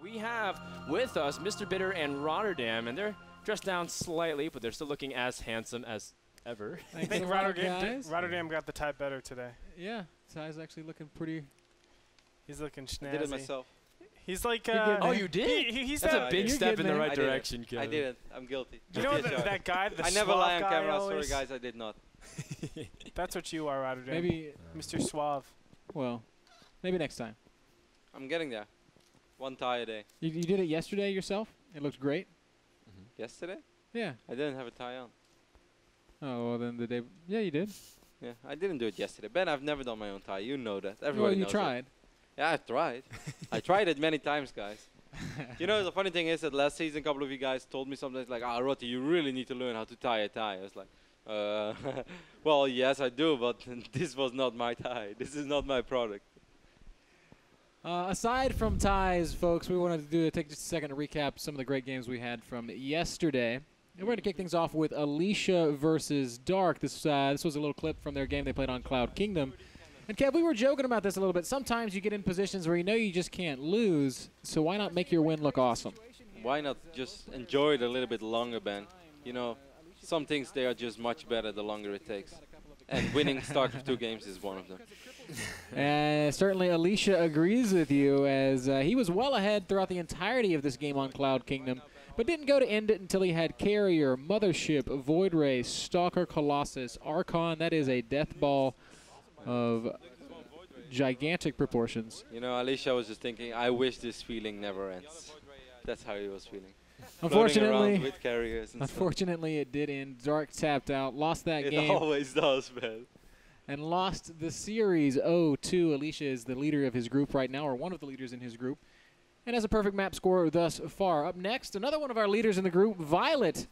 We have with us MrBitter and Rotterdam, and they're dressed down slightly, but they're still looking as handsome as ever. I think Rotterdam got the tie better today. Yeah, Ty's actually looking pretty. He's looking snazzy. I did it myself. He's like, oh, you did? He's That's a big step in the right I direction, Kevin. I did it. I'm guilty. You know that guy, the I never lie on guy camera. always? Sorry, guys, I did not. That's what you are, Rotterdam. Maybe Mr. Suave. Well, maybe next time. I'm getting there. One tie a day. You did it yesterday yourself? It looked great. Yesterday? Yeah. I didn't have a tie on. Oh, well then the day. Yeah, you did. Yeah, I didn't do it yesterday. Ben, I've never done my own tie. You know that. Everybody Well, you knows tried. That. Yeah, I tried. I tried it many times, guys. You know, the funny thing is that last season, a couple of you guys told me something like, "Ah, Rotti, you really need to learn how to tie a tie." I was like, well, yes, I do, but this was not my tie. This is not my product. Aside from ties, folks, we wanted to take just a second to recap some of the great games we had from yesterday. And we're going to kick things off with Alicia versus Dark. This was a little clip from their game they played on Cloud Kingdom. And Kev, we were joking about this a little bit. Sometimes you get in positions where you know you just can't lose, so why not make your win look awesome? Why not just enjoy it a little bit longer, Ben? You know, some things, they are just much better the longer it takes. And winning StarCraft 2 games is one of them. Certainly Alicia agrees with you, as he was well ahead throughout the entirety of this game on Cloud Kingdom, but didn't go to end it until he had Carrier, Mothership, Void Ray, Stalker, Colossus, Archon. That is a death ball of gigantic proportions. You know, Alicia was just thinking, I wish this feeling never ends. That's how he was feeling. Unfortunately, it did end. Dark tapped out, lost that game. It always does, man. And lost the series 0-2. Alicia is the leader of his group right now, or one of the leaders in his group, and has a perfect map score thus far. Up next, another one of our leaders in the group, Violet,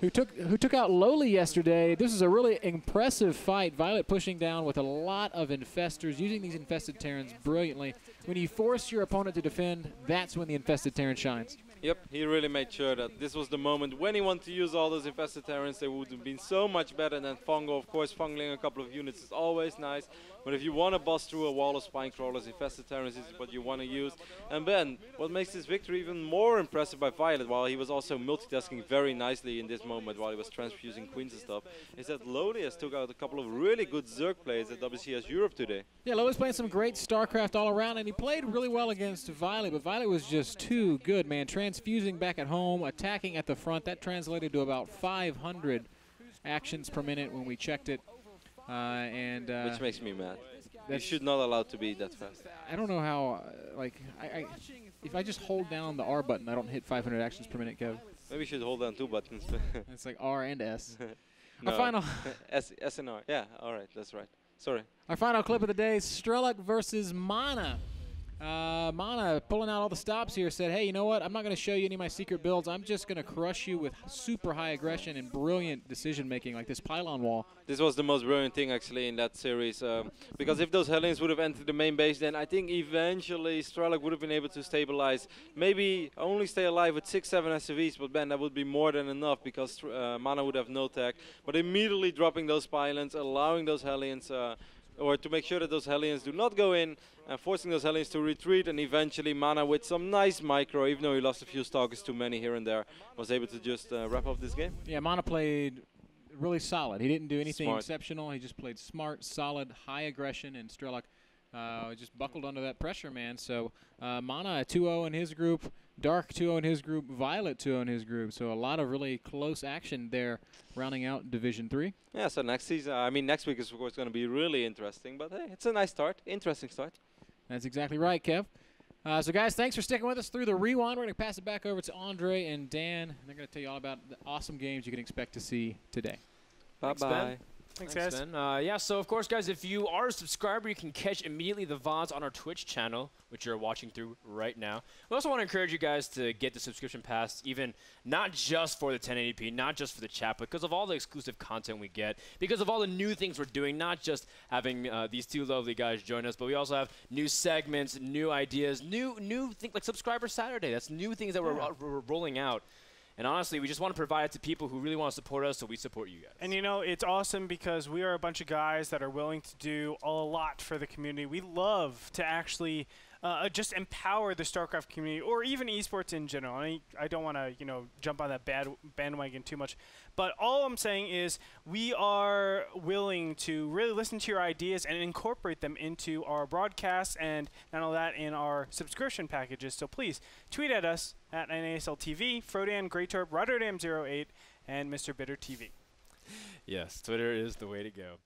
who took out Lowly yesterday. This is a really impressive fight. Violet pushing down with a lot of infestors, using these infested Terrans brilliantly. When you force your opponent to defend, that's when the infested Terran shines. Yep, he really made sure that this was the moment when he wanted to use all those infested Terrans. They would have been so much better than Fungo. Of course, fungling a couple of units is always nice, but if you want to bust through a wall of spine crawlers, infested Terrans is what you want to use. And then, what makes this victory even more impressive by Violet, while he was also multitasking very nicely in this moment while he was transfusing queens and stuff, is that Lowly has took out a couple of really good Zerg plays at WCS Europe today. Yeah, Lowly's playing some great StarCraft all around, and he played really well against Violet, but Violet was just too good, man. Transfusing back at home, attacking at the front. That translated to about 500 actions per minute when we checked it. Which makes me mad. It should not allow to be that fast. I don't know how, if I just hold down the R button, I don't hit 500 actions per minute, Kev. Maybe you should hold down 2 buttons. It's like R and S. No. Our final S and R. Yeah, all right, that's right. Sorry. Our final clip of the day is Strelok versus Mana. Mana, pulling out all the stops here, said, hey, you know what? I'm not going to show you any of my secret builds. I'm just going to crush you with super high aggression and brilliant decision-making like this pylon wall. This was the most brilliant thing, actually, in that series. Because if those Hellions would have entered the main base, then I think eventually Strelok would have been able to stabilize. Maybe only stay alive with 6-7 SCVs, but then that would be more than enough because Mana would have no tech. But immediately dropping those pylons, allowing those Hellions... or to make sure that those Hellions do not go in, forcing those Hellions to retreat, and eventually Mana with some nice micro, even though he lost a few Stalkers, too many here and there, was able to just wrap up this game. Yeah, Mana played really solid. He didn't do anything exceptional. He just played smart, solid, high aggression, and Strelok just buckled under that pressure, man. So Mana 2-0 in his group, Dark 2-0 in his group, Violet 2-0 in his group. So a lot of really close action there, rounding out Division 3. Yeah, so next season, next week is of course going to be really interesting. But hey, it's a nice start, interesting start. That's exactly right, Kev. So guys, thanks for sticking with us through the rewind. We're going to pass it back over to Andre and Dan. And they're going to tell you all about the awesome games you can expect to see today. Bye-bye. Thanks, guys. Ben. Yeah, so of course, guys, if you are a subscriber, you can catch immediately the VODs on our Twitch channel, which you're watching through right now. We also want to encourage you guys to get the subscription pass, even not just for the 1080p, not just for the chat, but because of all the exclusive content we get, because of all the new things we're doing, not just having these two lovely guys join us, but we also have new segments, new ideas, new things like Subscriber Saturday. That's new things that we're rolling out. And honestly, we just want to provide it to people who really want to support us, so we support you guys. And you know, it's awesome because we are a bunch of guys that are willing to do a lot for the community. We love to actually just empower the StarCraft community or even esports in general. I don't want to, jump on that bandwagon too much. But all I'm saying is we are willing to really listen to your ideas and incorporate them into our broadcasts and not only that in our subscription packages. So please tweet at us at NASL TV, Frodan, Greytorp, Rotterdam 08, and MrBitter TV. Yes, Twitter is the way to go.